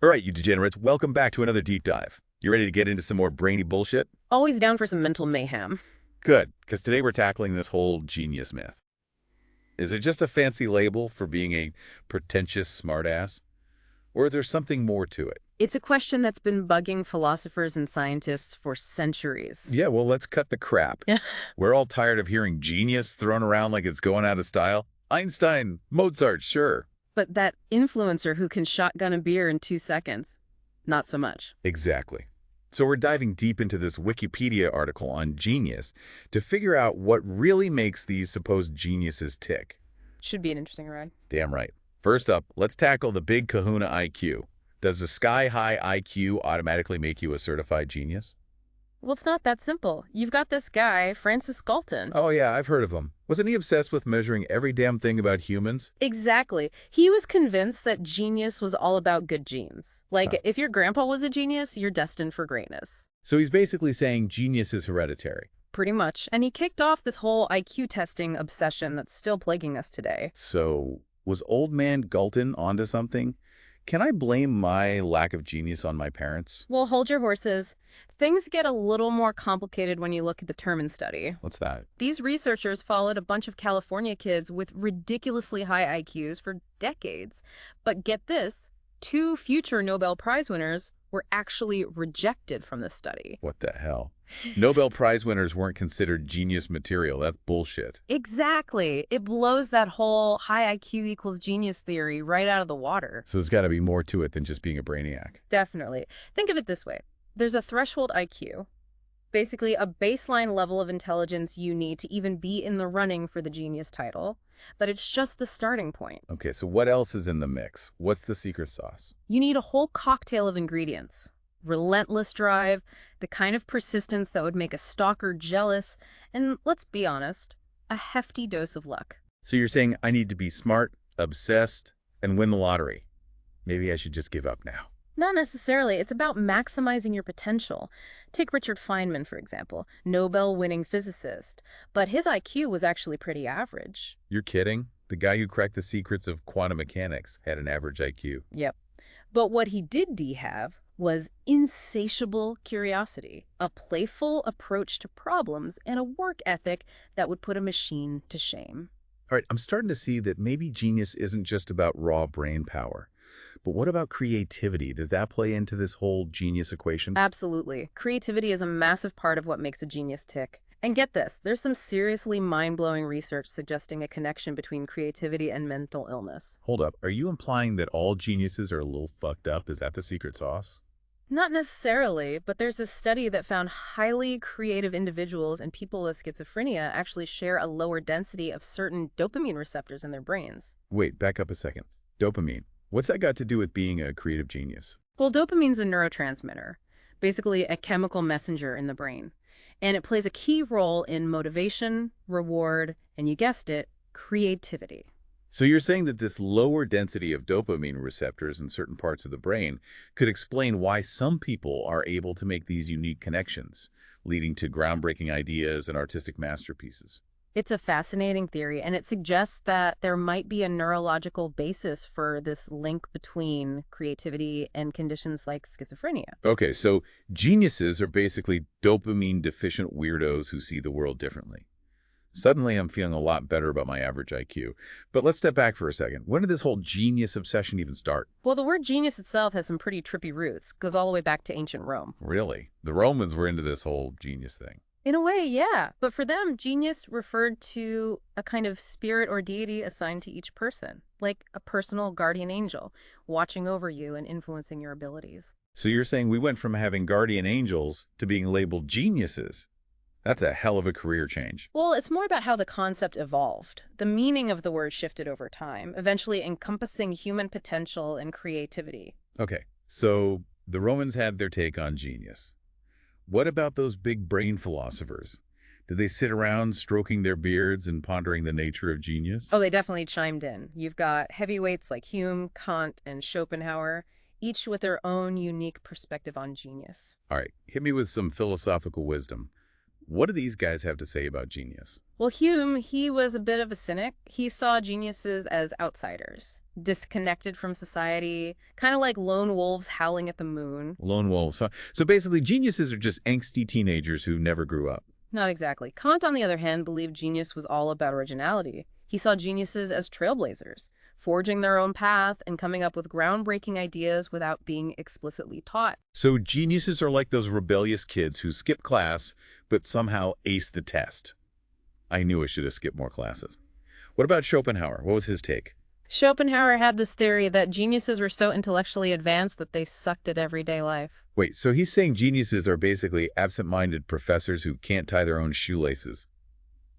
All right, you degenerates, welcome back to another deep dive. You ready to get into some more brainy bullshit? Always down for some mental mayhem. Good, because today we're tackling this whole genius myth. Is it just a fancy label for being a pretentious smartass? Or is there something more to it? It's a question that's been bugging philosophers and scientists for centuries. Yeah, well, let's cut the crap. Yeah. We're all tired of hearing genius thrown around like it's going out of style. Einstein, Mozart, sure. But that influencer who can shotgun a beer in 2 seconds, not so much. Exactly. So we're diving deep into this Wikipedia article on genius to figure out what really makes these supposed geniuses tick. Should be an interesting ride. Damn right. First up, let's tackle the big kahuna IQ. Does the sky-high IQ automatically make you a certified genius? Well, it's not that simple. You've got this guy, Francis Galton. Oh yeah, I've heard of him. Wasn't he obsessed with measuring every damn thing about humans? Exactly. He was convinced that genius was all about good genes. Like, if your grandpa was a genius, you're destined for greatness. So he's basically saying genius is hereditary. Pretty much. And he kicked off this whole IQ testing obsession that's still plaguing us today. So was old man Galton onto something? Can I blame my lack of genius on my parents? Well, hold your horses. Things get a little more complicated when you look at the term in study. What's that? These researchers followed a bunch of California kids with ridiculously high IQs for decades. But get this, 2 future Nobel Prize winners were actually rejected from this study. What the hell? Nobel Prize winners weren't considered genius material. That's bullshit. Exactly. It blows that whole high IQ equals genius theory right out of the water. So there's got to be more to it than just being a brainiac. Definitely. Think of it this way. There's a threshold IQ, basically a baseline level of intelligence you need to even be in the running for the genius title, but it's just the starting point. Okay, so what else is in the mix? What's the secret sauce? You need a whole cocktail of ingredients. Relentless drive, the kind of persistence that would make a stalker jealous, and let's be honest, a hefty dose of luck. So you're saying I need to be smart, obsessed, and win the lottery. Maybe I should just give up now. Not necessarily. It's about maximizing your potential. Take Richard Feynman, for example, Nobel-winning physicist. But his IQ was actually pretty average. You're kidding? The guy who cracked the secrets of quantum mechanics had an average IQ. Yep. But what he did have was insatiable curiosity, a playful approach to problems, and a work ethic that would put a machine to shame. All right, I'm starting to see that maybe genius isn't just about raw brain power. But what about creativity? Does that play into this whole genius equation? Absolutely. Creativity is a massive part of what makes a genius tick. And get this, there's some seriously mind-blowing research suggesting a connection between creativity and mental illness. Hold up, are you implying that all geniuses are a little fucked up? Is that the secret sauce? Not necessarily, but there's a study that found highly creative individuals and people with schizophrenia actually share a lower density of certain dopamine receptors in their brains. Wait, back up a second. Dopamine. What's that got to do with being a creative genius? Well, dopamine's a neurotransmitter, basically a chemical messenger in the brain. And it plays a key role in motivation, reward, and you guessed it, creativity. So you're saying that this lower density of dopamine receptors in certain parts of the brain could explain why some people are able to make these unique connections, leading to groundbreaking ideas and artistic masterpieces. It's a fascinating theory, and it suggests that there might be a neurological basis for this link between creativity and conditions like schizophrenia. Okay, so geniuses are basically dopamine-deficient weirdos who see the world differently. Suddenly, I'm feeling a lot better about my average IQ. But let's step back for a second. When did this whole genius obsession even start? Well, the word genius itself has some pretty trippy roots. Goes all the way back to ancient Rome. Really? The Romans were into this whole genius thing. In a way, yeah. But for them, genius referred to a kind of spirit or deity assigned to each person, like a personal guardian angel, watching over you and influencing your abilities. So you're saying we went from having guardian angels to being labeled geniuses? That's a hell of a career change. Well, it's more about how the concept evolved. The meaning of the word shifted over time, eventually encompassing human potential and creativity. Okay, so the Romans had their take on genius. What about those big brain philosophers? Did they sit around stroking their beards and pondering the nature of genius? Oh, they definitely chimed in. You've got heavyweights like Hume, Kant, and Schopenhauer, each with their own unique perspective on genius. All right, hit me with some philosophical wisdom. What do these guys have to say about genius? Well, Hume, he was a bit of a cynic. He saw geniuses as outsiders, disconnected from society, kind of like lone wolves howling at the moon. Lone wolves. So basically, geniuses are just angsty teenagers who never grew up. Not exactly. Kant, on the other hand, believed genius was all about originality. He saw geniuses as trailblazers, forging their own path and coming up with groundbreaking ideas without being explicitly taught. So geniuses are like those rebellious kids who skip class but somehow ace the test. I knew I should have skipped more classes. What about Schopenhauer? What was his take? Schopenhauer had this theory that geniuses were so intellectually advanced that they sucked at everyday life. Wait, so he's saying geniuses are basically absent-minded professors who can't tie their own shoelaces.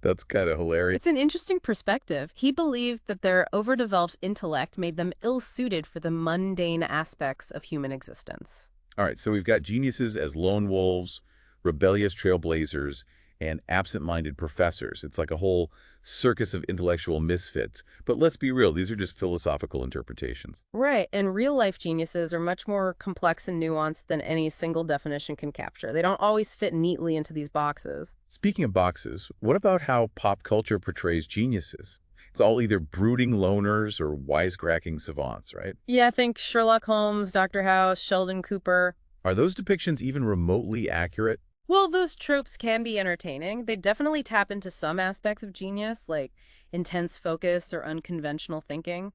That's kind of hilarious. It's an interesting perspective. He believed that their overdeveloped intellect made them ill-suited for the mundane aspects of human existence. All right, so we've got geniuses as lone wolves, rebellious trailblazers, and absent-minded professors. It's like a whole circus of intellectual misfits. But let's be real, these are just philosophical interpretations. Right, and real-life geniuses are much more complex and nuanced than any single definition can capture. They don't always fit neatly into these boxes. Speaking of boxes, what about how pop culture portrays geniuses? It's all either brooding loners or wisecracking savants, right? Yeah, I think Sherlock Holmes, Dr. House, Sheldon Cooper. Are those depictions even remotely accurate? Well, those tropes can be entertaining. They definitely tap into some aspects of genius, like intense focus or unconventional thinking,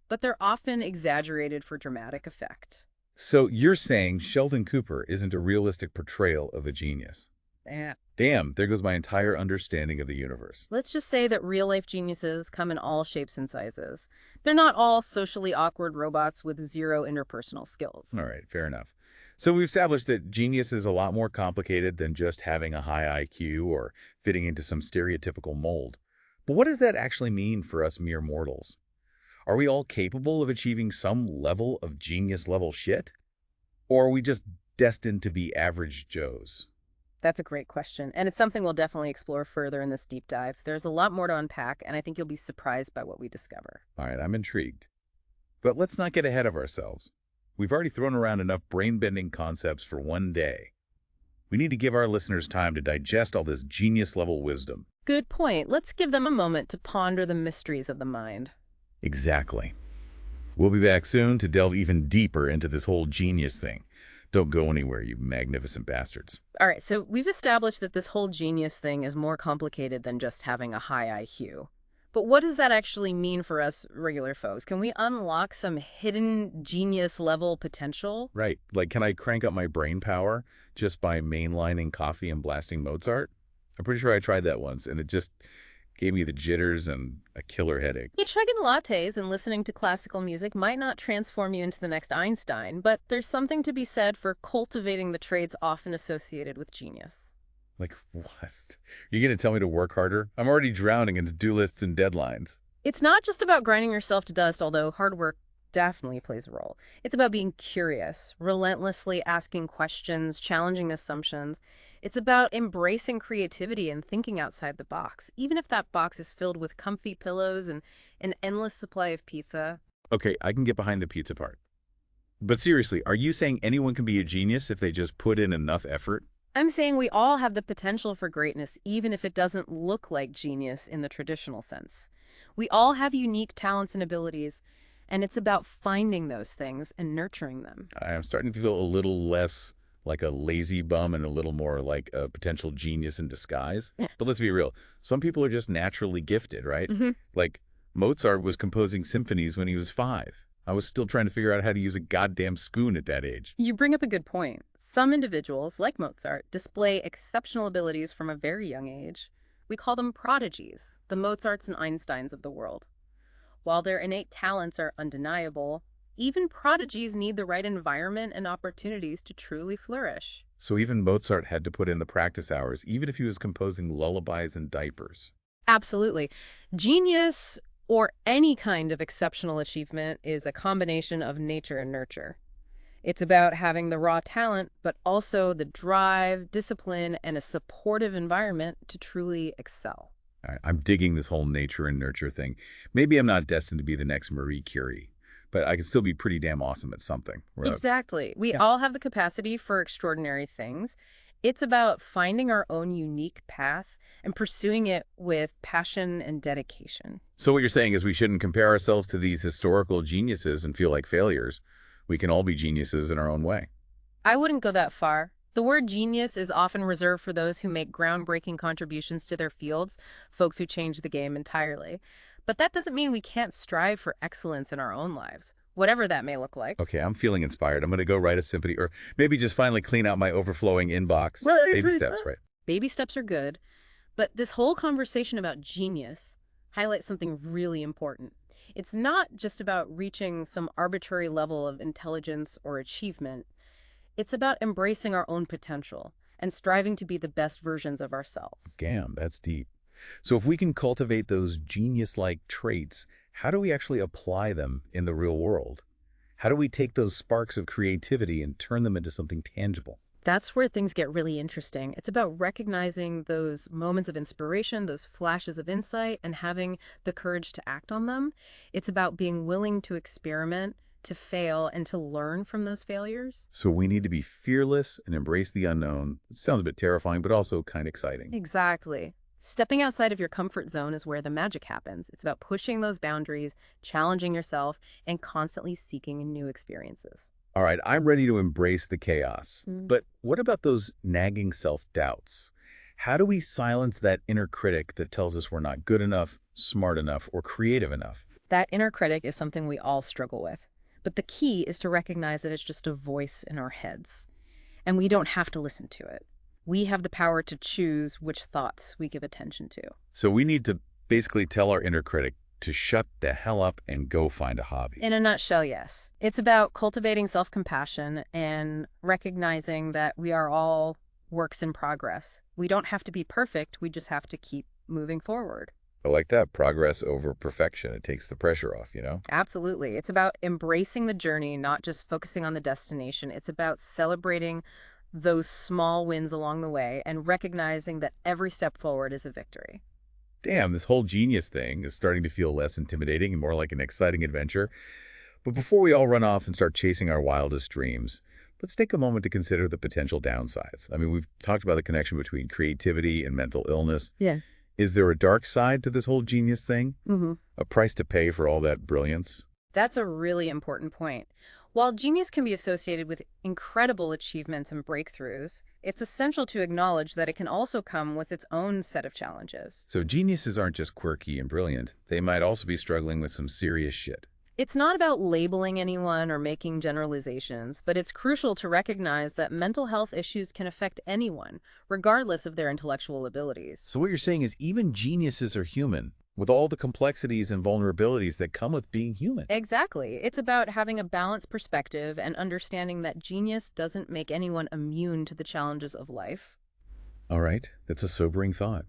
but they're often exaggerated for dramatic effect. So you're saying Sheldon Cooper isn't a realistic portrayal of a genius? Yeah. Damn, there goes my entire understanding of the universe. Let's just say that real-life geniuses come in all shapes and sizes. They're not all socially awkward robots with zero interpersonal skills. All right, fair enough. So we've established that genius is a lot more complicated than just having a high IQ or fitting into some stereotypical mold. But what does that actually mean for us mere mortals? Are we all capable of achieving some level of genius-level shit? Or are we just destined to be average Joes? That's a great question, and it's something we'll definitely explore further in this deep dive. There's a lot more to unpack, and I think you'll be surprised by what we discover. All right, I'm intrigued. But let's not get ahead of ourselves. We've already thrown around enough brain-bending concepts for one day. We need to give our listeners time to digest all this genius-level wisdom. Good point. Let's give them a moment to ponder the mysteries of the mind. Exactly. We'll be back soon to delve even deeper into this whole genius thing. Don't go anywhere, you magnificent bastards. All right, so we've established that this whole genius thing is more complicated than just having a high IQ. But what does that actually mean for us regular folks? Can we unlock some hidden genius-level potential? Right. Like, can I crank up my brain power just by mainlining coffee and blasting Mozart? I'm pretty sure I tried that once, and it just gave me the jitters and a killer headache. Yeah, chugging lattes and listening to classical music might not transform you into the next Einstein, but there's something to be said for cultivating the traits often associated with genius. Like, what? You're going to tell me to work harder? I'm already drowning in to-do lists and deadlines. It's not just about grinding yourself to dust, although hard work definitely plays a role. It's about being curious, relentlessly asking questions, challenging assumptions. It's about embracing creativity and thinking outside the box, even if that box is filled with comfy pillows and an endless supply of pizza. Okay, I can get behind the pizza part. But seriously, are you saying anyone can be a genius if they just put in enough effort? I'm saying we all have the potential for greatness, even if it doesn't look like genius in the traditional sense. We all have unique talents and abilities, and it's about finding those things and nurturing them. I'm starting to feel a little less like a lazy bum and a little more like a potential genius in disguise. Yeah. But let's be real. Some people are just naturally gifted, right? Like Mozart was composing symphonies when he was 5. I was still trying to figure out how to use a goddamn spoon at that age. You bring up a good point. Some individuals, like Mozart, display exceptional abilities from a very young age. We call them prodigies, the Mozarts and Einsteins of the world. While their innate talents are undeniable, even prodigies need the right environment and opportunities to truly flourish. So even Mozart had to put in the practice hours, even if he was composing lullabies and diapers. Absolutely. Genius, or any kind of exceptional achievement, is a combination of nature and nurture. It's about having the raw talent, but also the drive, discipline, and a supportive environment to truly excel. All right, I'm digging this whole nature and nurture thing. Maybe I'm not destined to be the next Marie Curie, but I can still be pretty damn awesome at something. Exactly. We all have the capacity for extraordinary things, It's about finding our own unique path and pursuing it with passion and dedication. So what you're saying is we shouldn't compare ourselves to these historical geniuses and feel like failures. We can all be geniuses in our own way. I wouldn't go that far. The word genius is often reserved for those who make groundbreaking contributions to their fields, folks who change the game entirely. But that doesn't mean we can't strive for excellence in our own lives, whatever that may look like. Okay, I'm feeling inspired. I'm going to go write a symphony or maybe just finally clean out my overflowing inbox. Baby steps, right? Baby steps are good, but this whole conversation about genius highlights something really important. It's not just about reaching some arbitrary level of intelligence or achievement. It's about embracing our own potential and striving to be the best versions of ourselves. Damn, that's deep. So if we can cultivate those genius-like traits, how do we actually apply them in the real world? How do we take those sparks of creativity and turn them into something tangible? That's where things get really interesting. It's about recognizing those moments of inspiration, those flashes of insight, and having the courage to act on them. It's about being willing to experiment, to fail, and to learn from those failures. So we need to be fearless and embrace the unknown. It sounds a bit terrifying, but also kind of exciting. Exactly. Stepping outside of your comfort zone is where the magic happens. It's about pushing those boundaries, challenging yourself, and constantly seeking new experiences. All right, I'm ready to embrace the chaos. But what about those nagging self-doubts? How do we silence that inner critic that tells us we're not good enough, smart enough, or creative enough? That inner critic is something we all struggle with. But the key is to recognize that it's just a voice in our heads. And we don't have to listen to it. We have the power to choose which thoughts we give attention to. So we need to basically tell our inner critic to shut the hell up and go find a hobby. In a nutshell, yes. It's about cultivating self-compassion and recognizing that we are all works in progress. We don't have to be perfect, we just have to keep moving forward. I like that. Progress over perfection. It takes the pressure off, you know? Absolutely. It's about embracing the journey, not just focusing on the destination. It's about celebrating those small wins along the way and recognizing that every step forward is a victory. Damn, this whole genius thing is starting to feel less intimidating and more like an exciting adventure. But before we all run off and start chasing our wildest dreams, let's take a moment to consider the potential downsides. I mean, we've talked about the connection between creativity and mental illness. Yeah. Is there a dark side to this whole genius thing? Mm-hmm. A price to pay for all that brilliance? That's a really important point. While genius can be associated with incredible achievements and breakthroughs, it's essential to acknowledge that it can also come with its own set of challenges. So geniuses aren't just quirky and brilliant. They might also be struggling with some serious shit. It's not about labeling anyone or making generalizations, but it's crucial to recognize that mental health issues can affect anyone, regardless of their intellectual abilities. So what you're saying is even geniuses are human, with all the complexities and vulnerabilities that come with being human. Exactly. It's about having a balanced perspective and understanding that genius doesn't make anyone immune to the challenges of life. All right, that's a sobering thought.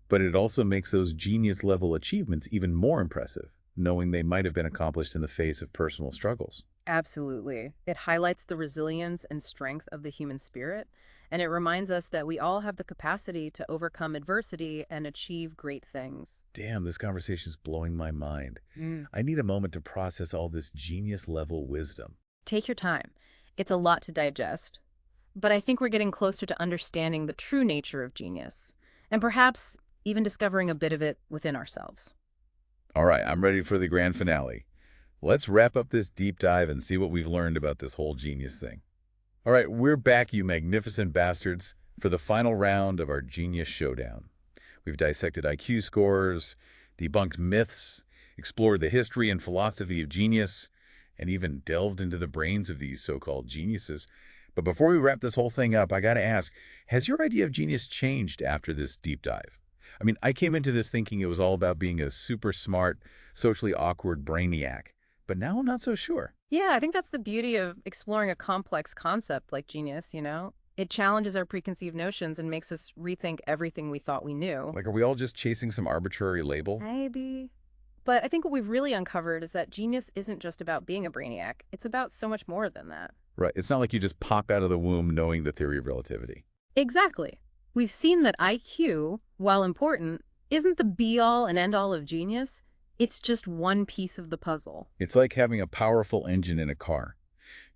But it also makes those genius-level achievements even more impressive, knowing they might have been accomplished in the face of personal struggles. Absolutely. It highlights the resilience and strength of the human spirit, and it reminds us that we all have the capacity to overcome adversity and achieve great things. Damn, this conversation is blowing my mind. Mm. I need a moment to process all this genius-level wisdom. Take your time. It's a lot to digest. But I think we're getting closer to understanding the true nature of genius, and perhaps even discovering a bit of it within ourselves. All right, I'm ready for the grand finale. Let's wrap up this deep dive and see what we've learned about this whole genius thing. All right, we're back, you magnificent bastards, for the final round of our Genius Showdown. We've dissected IQ scores, debunked myths, explored the history and philosophy of genius, and even delved into the brains of these so-called geniuses. But before we wrap this whole thing up, I gotta ask, has your idea of genius changed after this deep dive? I mean, I came into this thinking it was all about being a super smart, socially awkward brainiac, but now I'm not so sure. Yeah, I think that's the beauty of exploring a complex concept like genius, you know? It challenges our preconceived notions and makes us rethink everything we thought we knew. Like, are we all just chasing some arbitrary label? Maybe. But I think what we've really uncovered is that genius isn't just about being a brainiac. It's about so much more than that. Right, it's not like you just pop out of the womb knowing the theory of relativity. Exactly. We've seen that IQ, while important, isn't the be-all and end-all of genius. It's just one piece of the puzzle. It's like having a powerful engine in a car.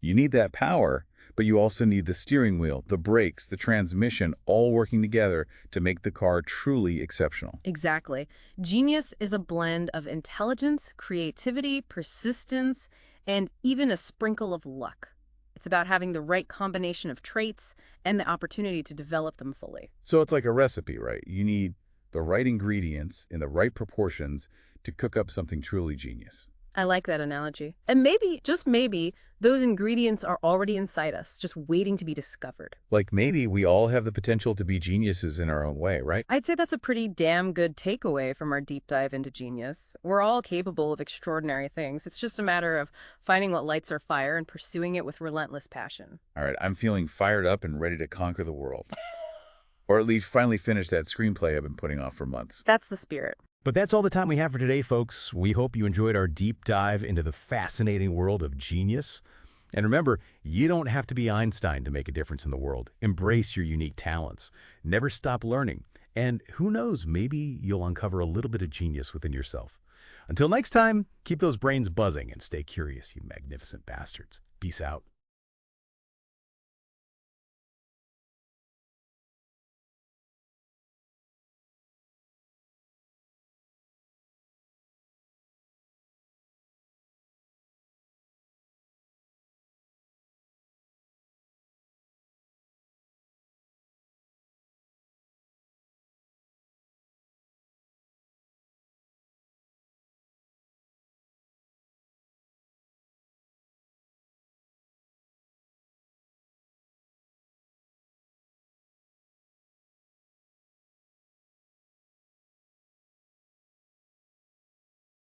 You need that power, But you also need the steering wheel, the brakes, the transmission, all working together to make the car truly exceptional. Exactly. Genius is a blend of intelligence, creativity, persistence, and even a sprinkle of luck. It's about having the right combination of traits and the opportunity to develop them fully. So it's like a recipe, right? You need the right ingredients in the right proportions to cook up something truly genius. I like that analogy. And maybe, just maybe, those ingredients are already inside us, just waiting to be discovered. Like maybe we all have the potential to be geniuses in our own way, right? I'd say that's a pretty damn good takeaway from our deep dive into genius. We're all capable of extraordinary things. It's just a matter of finding what lights our fire and pursuing it with relentless passion. All right, I'm feeling fired up and ready to conquer the world. Or at least finally finish that screenplay I've been putting off for months. That's the spirit. But that's all the time we have for today, folks. We hope you enjoyed our deep dive into the fascinating world of genius. And remember, you don't have to be Einstein to make a difference in the world. Embrace your unique talents. Never stop learning. And who knows, maybe you'll uncover a little bit of genius within yourself. Until next time, keep those brains buzzing and stay curious, you magnificent bastards. Peace out.